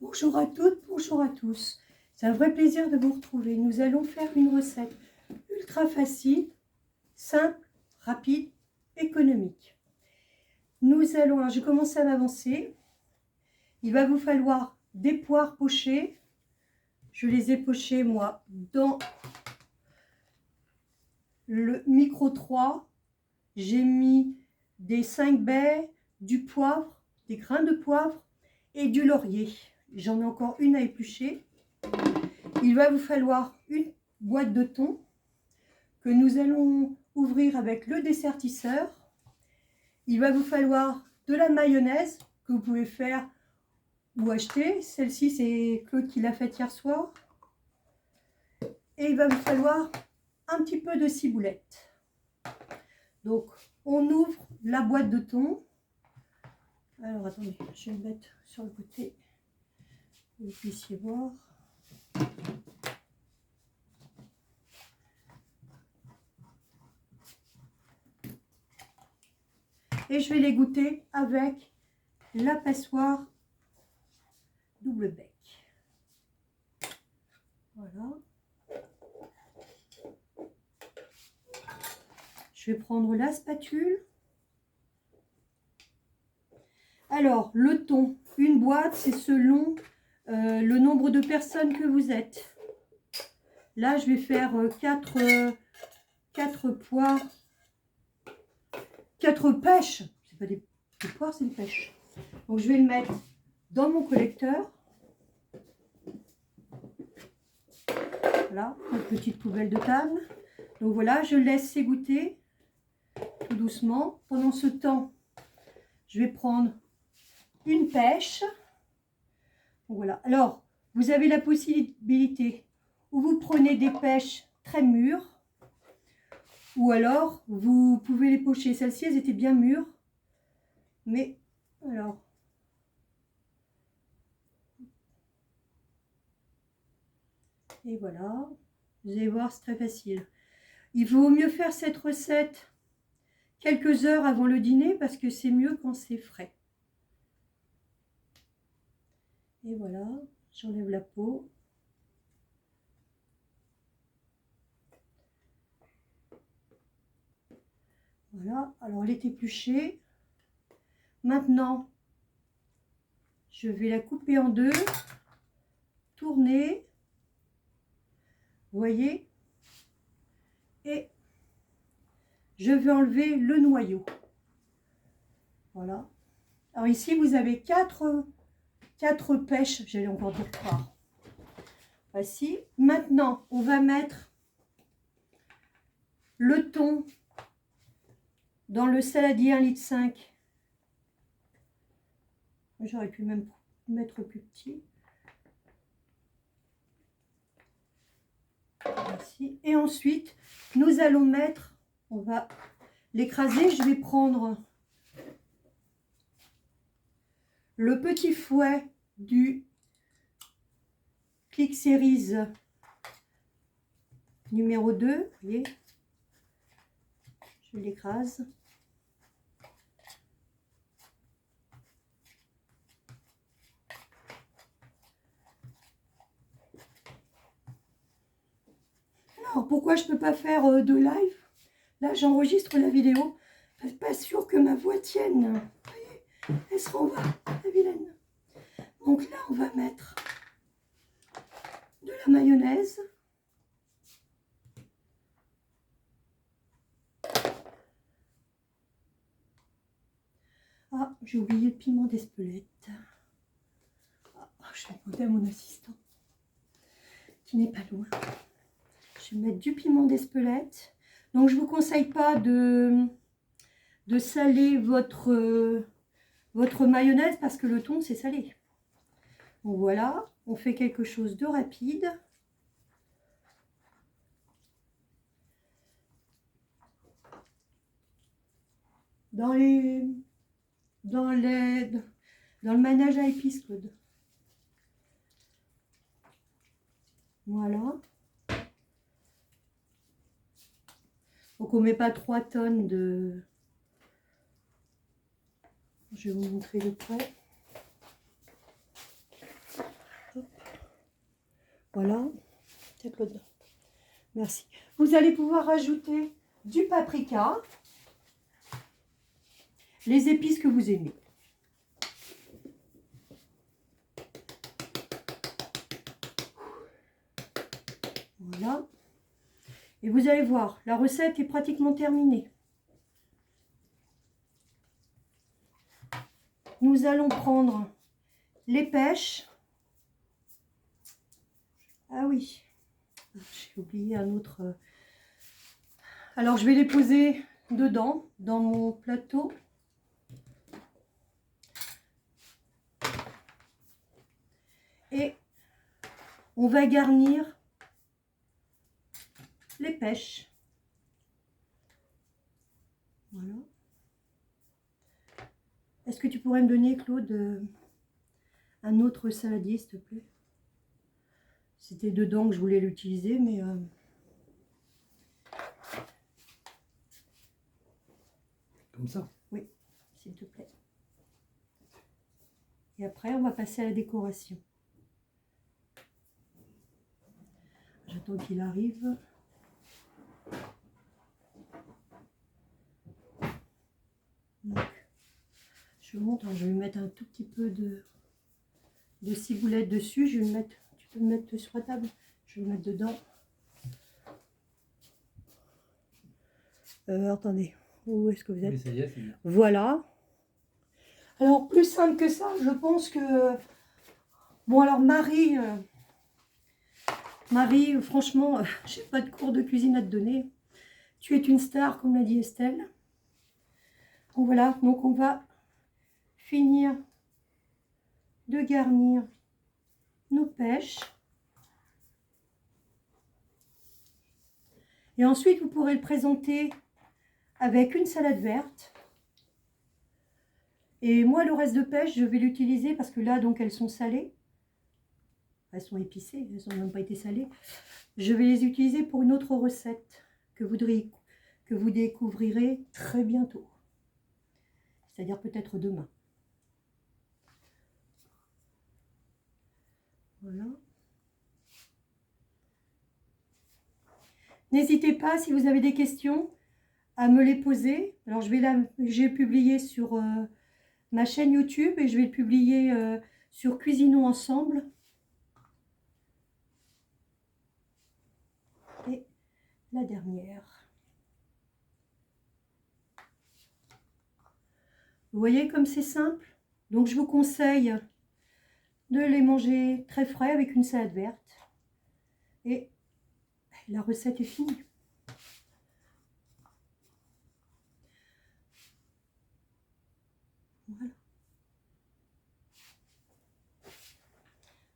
Bonjour à toutes, bonjour à tous. C'est un vrai plaisir de vous retrouver. Nous allons faire une recette ultra facile, simple, rapide, économique. Alors j'ai commencé à m'avancer. Il va vous falloir des poires pochées. Je les ai pochées moi dans le micro 3. J'ai mis des 5 baies, du poivre, des grains de poivre et du laurier. J'en ai encore une à éplucher. Il va vous falloir une boîte de thon que nous allons ouvrir avec le dessertisseur. Il va vous falloir de la mayonnaise que vous pouvez faire ou acheter. Celle-ci, c'est Claude qui l'a faite hier soir. Et il va vous falloir un petit peu de ciboulette. Donc, on ouvre la boîte de thon. Alors, attendez, je vais le mettre sur le côté pour que vous puissiez voir. Et je vais les goûter avec la passoire double bec. Voilà. Je vais prendre la spatule. Alors, le thon, une boîte, c'est selon le nombre de personnes que vous êtes. Là, je vais faire 4 poires, 4 pêches. C'est pas des poires, c'est des pêches. Donc, je vais le mettre dans mon collecteur. Voilà, une petite poubelle de table. Donc voilà, je laisse s'égoutter tout doucement. Pendant ce temps, je vais prendre une pêche. Donc voilà. Alors, vous avez la possibilité où vous prenez des pêches très mûres, ou alors vous pouvez les pocher. Celles-ci, elles étaient bien mûres, mais alors. Et voilà, vous allez voir, c'est très facile. Il vaut mieux faire cette recette quelques heures avant le dîner parce que c'est mieux quand c'est frais. Et voilà, j'enlève la peau. Voilà, alors elle est épluchée. Maintenant, je vais la couper en deux, tourner, vous voyez, et je vais enlever le noyau. Voilà. Alors ici, vous avez 4 pêches, j'allais encore dire 3. Voici. Maintenant, on va mettre le thon dans le saladier 1,5 litre. J'aurais pu même mettre plus petit. Voici. Et ensuite, nous allons mettre, on va l'écraser. Je vais prendre le petit fouet du Click Series numéro 2. Vous voyez, je l'écrase. Alors, pourquoi je ne peux pas faire de live? Là, j'enregistre la vidéo. Je ne suis pas sûre que ma voix tienne. Vous voyez, elle se renvoie, la vilaine. Donc là, on va mettre de la mayonnaise. Ah, j'ai oublié le piment d'Espelette. Ah, je vais demander à mon assistant, qui n'est pas loin. Je vais mettre du piment d'Espelette. Donc, je ne vous conseille pas de saler votre mayonnaise parce que le thon, c'est salé. Donc voilà, on fait quelque chose de rapide. Dans le manège à épices, Claude. Voilà. Donc on ne met pas 3 tonnes de... Je vais vous montrer de près. Voilà. Tiens, Claude. Merci. Vous allez pouvoir rajouter du paprika, les épices que vous aimez. Voilà. Et vous allez voir, la recette est pratiquement terminée. Nous allons prendre les pêches. Ah oui, j'ai oublié un autre. Alors, je vais les poser dedans, dans mon plateau. Et on va garnir les pêches. Voilà. Est-ce que tu pourrais me donner, Claude, un autre saladier, s'il te plaît? C'était dedans que je voulais l'utiliser, mais... Comme ça? Oui, s'il te plaît. Et après, on va passer à la décoration. J'attends qu'il arrive. Donc, je monte, je vais mettre un tout petit peu de ciboulette dessus. Je vais le mettre, tu peux me mettre sur la table. Je vais le mettre dedans. Attendez, où est-ce que vous êtes? Oui, ça y est, c'est bien. Voilà. Alors, plus simple que ça, je pense que... Bon, alors Marie, franchement, j'ai pas de cours de cuisine à te donner. Tu es une star, comme l'a dit Estelle. Donc voilà, donc on va finir de garnir nos pêches. Et ensuite, vous pourrez le présenter avec une salade verte. Et moi, le reste de pêche, je vais l'utiliser parce que là, donc, elles sont salées. Elles sont épicées, elles n'ont même pas été salées. Je vais les utiliser pour une autre recette que vous découvrirez très bientôt. C'est-à-dire peut-être demain. Voilà. N'hésitez pas, si vous avez des questions, à me les poser. Alors, j'ai publié sur ma chaîne YouTube et je vais le publier sur Cuisinons Ensemble. Et la dernière. Vous voyez comme c'est simple? Donc, je vous conseille de les manger très frais avec une salade verte. Et la recette est finie. Voilà.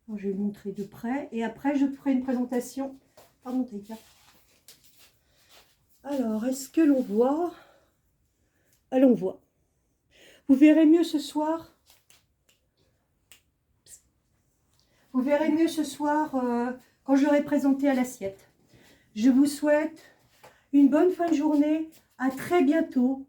Alors, je vais vous montrer de près. Et après, je ferai une présentation. Pardon, Taïka. Alors, est-ce que l'on voit? Allons voir. Vous verrez mieux ce soir. Vous verrez mieux ce soir quand j'aurai présenté à l'assiette. Je vous souhaite une bonne fin de journée. À très bientôt.